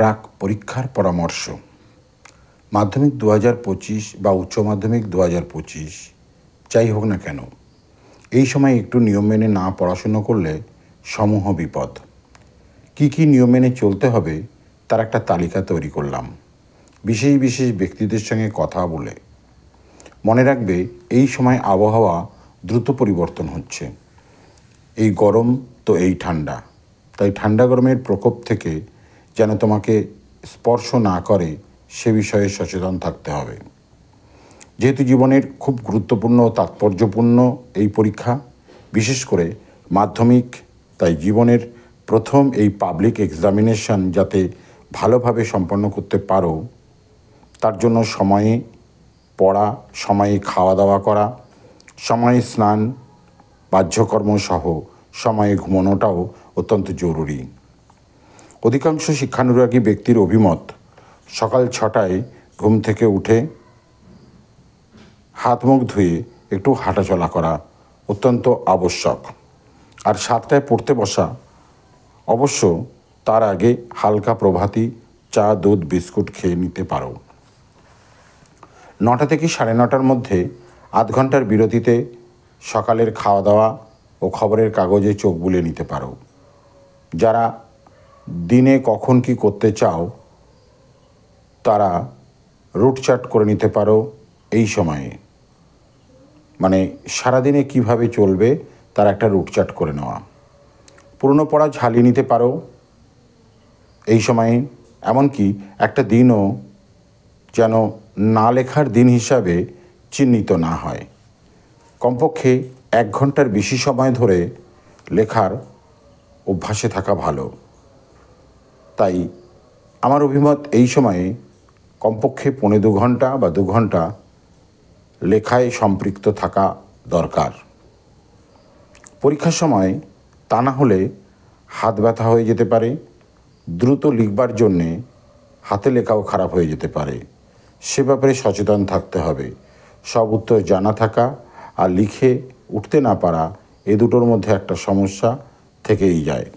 প্রাক পরীক্ষার পরামর্শ। মাধ্যমিক 2025 বা উচ্চ মাধ্যমিক 2025 যাই হোক না কেন, এই সময় একটু নিয়ম মেনে না পড়াশুনো করলে সমূহ বিপদ। কি কি নিয়ম মেনে চলতে হবে তার একটা তালিকা তৈরি করলাম, বিশেষ বিশেষ ব্যক্তিদের সঙ্গে কথা বলে। মনে রাখবে, এই সময় আবহাওয়া দ্রুত পরিবর্তন হচ্ছে। এই গরম তো এই ঠান্ডা, তাই ঠান্ডা গরমের প্রকোপ থেকে যেন তোমাকে স্পর্শ না করে সে বিষয়ে সচেতন থাকতে হবে। যেহেতু জীবনের খুব গুরুত্বপূর্ণ ও তাৎপর্যপূর্ণ এই পরীক্ষা, বিশেষ করে মাধ্যমিক, তাই জীবনের প্রথম এই পাবলিক এক্সামিনেশন যাতে ভালোভাবে সম্পন্ন করতে পারো, তার জন্য সময়ে পড়া, সময়ে খাওয়া দাওয়া করা, সময়ে স্নান, বাহ্যকর্ম সহ সময়ে ঘুমানোটাও অত্যন্ত জরুরি। অধিকাংশ শিক্ষানুরাগী ব্যক্তির অভিমত, সকাল 6টায় ঘুম থেকে উঠে হাত মুখ ধুয়ে একটু হাঁটাচলা করা অত্যন্ত আবশ্যক। আর 7টায় পড়তে বসা, অবশ্য তার আগে হালকা প্রভাতী চা, দুধ, বিস্কুট খেয়ে নিতে পারো। 9টা থেকে 9:30টার মধ্যে আধ ঘন্টার বিরতিতে সকালের খাওয়া দাওয়া ও খবরের কাগজে চোখ বুলিয়ে নিতে পারো। যারা দিনে কখন কি করতে চাও তারা রুট চার্ট করে নিতে পারো এই সময়ে, মানে সারাদিনে কিভাবে চলবে তার একটা রুট চার্ট করে নেওয়া। পুরনো পড়া ঝালিয়ে নিতে পারো এই সময়ে। এমনকি একটা দিনও যেন না লেখার দিন হিসাবে চিহ্নিত না হয়। কমপক্ষে 1 ঘন্টার বেশি সময় ধরে লেখার অভ্যাসে থাকা ভালো। তাই আমার অভিমত, এই সময়ে কমপক্ষে 1.25 ঘন্টা বা 2 ঘন্টা লেখায় সম্পৃক্ত থাকা দরকার। পরীক্ষার সময় তা না হলে হাত ব্যথা হয়ে যেতে পারে। দ্রুত লিখবার জন্যে হাতে লেখাও খারাপ হয়ে যেতে পারে। সে ব্যাপারে সচেতন থাকতে হবে। সব উত্তর জানা থাকা আর লিখে উঠতে না পারা, এ দুটোর মধ্যে একটা সমস্যা থেকেই যায়।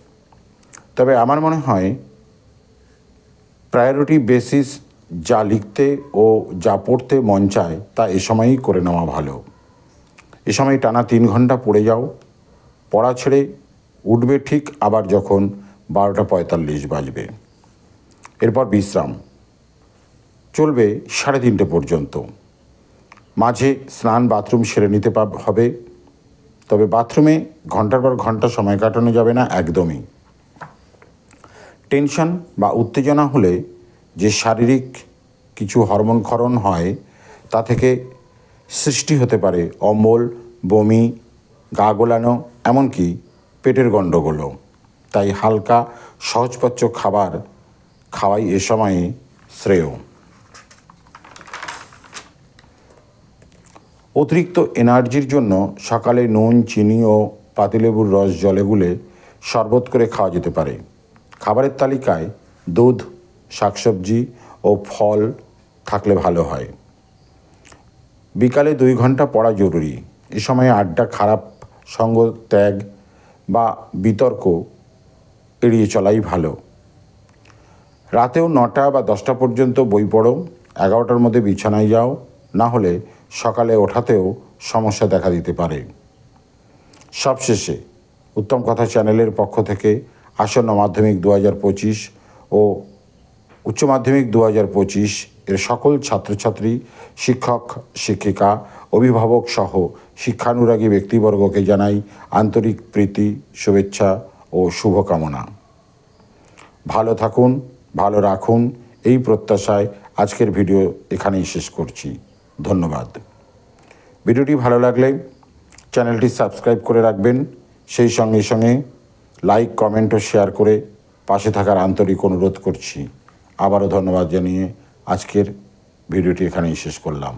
তবে আমার মনে হয় প্রায়োরিটি বেসিস যা লিখতে ও যা পড়তে মন চায় তা এ সময়ই করে নেওয়া ভালো। এ সময় টানা 3 ঘন্টা পড়ে যাও। পড়া ছেড়ে উঠবে ঠিক আবার যখন 12:45 বাজবে। এরপর বিশ্রাম চলবে 3:30 পর্যন্ত। মাঝে স্নান, বাথরুম সেরে নিতে হবে। তবে বাথরুমে ঘন্টার পর ঘন্টা সময় কাটানো যাবে না একদমই। টেনশন বা উত্তেজনা হলে যে শারীরিক কিছু হরমোন ক্ষরণ হয়, তা থেকে সৃষ্টি হতে পারে অম্বল, বমি, গা গোলানো, এমনকি পেটের গণ্ডগোলও। তাই হালকা সহজপাচ্য খাবার খাওয়াই এ সময়ে শ্রেয়। অতিরিক্ত এনার্জির জন্য সকালে নুন, চিনি ও পাতিলেবুর রস জলে গুলে শরবত করে খাওয়া যেতে পারে। খাবারের তালিকায় দুধ, শাকসবজি ও ফল থাকলে ভালো হয়। বিকালে 2 ঘন্টা পড়া জরুরি। এ সময়ে আড্ডা, খারাপ সঙ্গ ত্যাগ বা বিতর্ক এড়িয়ে চলাই ভালো। রাতেও 9টা বা 10টা পর্যন্ত বই পড়ো। 11টার মধ্যে বিছানায় যাও, না হলে সকালে ওঠাতেও সমস্যা দেখা দিতে পারে। সবশেষে উত্তম কথা চ্যানেলের পক্ষ থেকে আসন্ন মাধ্যমিক 2025 ও উচ্চ মাধ্যমিক 2025 এর সকল ছাত্রছাত্রী, শিক্ষক, শিক্ষিকা, অভিভাবক সহ শিক্ষানুরাগী ব্যক্তিবর্গকে জানাই আন্তরিক প্রীতি, শুভেচ্ছা ও শুভকামনা। ভালো থাকুন, ভালো রাখুন, এই প্রত্যাশায় আজকের ভিডিও এখানেই শেষ করছি। ধন্যবাদ। ভিডিওটি ভালো লাগলে চ্যানেলটি সাবস্ক্রাইব করে রাখবেন। সেই সঙ্গে সঙ্গে লাইক, কমেন্ট ও শেয়ার করে পাশে থাকার আন্তরিক অনুরোধ করছি। আবারও ধন্যবাদ জানিয়ে আজকের ভিডিওটি এখানেই শেষ করলাম।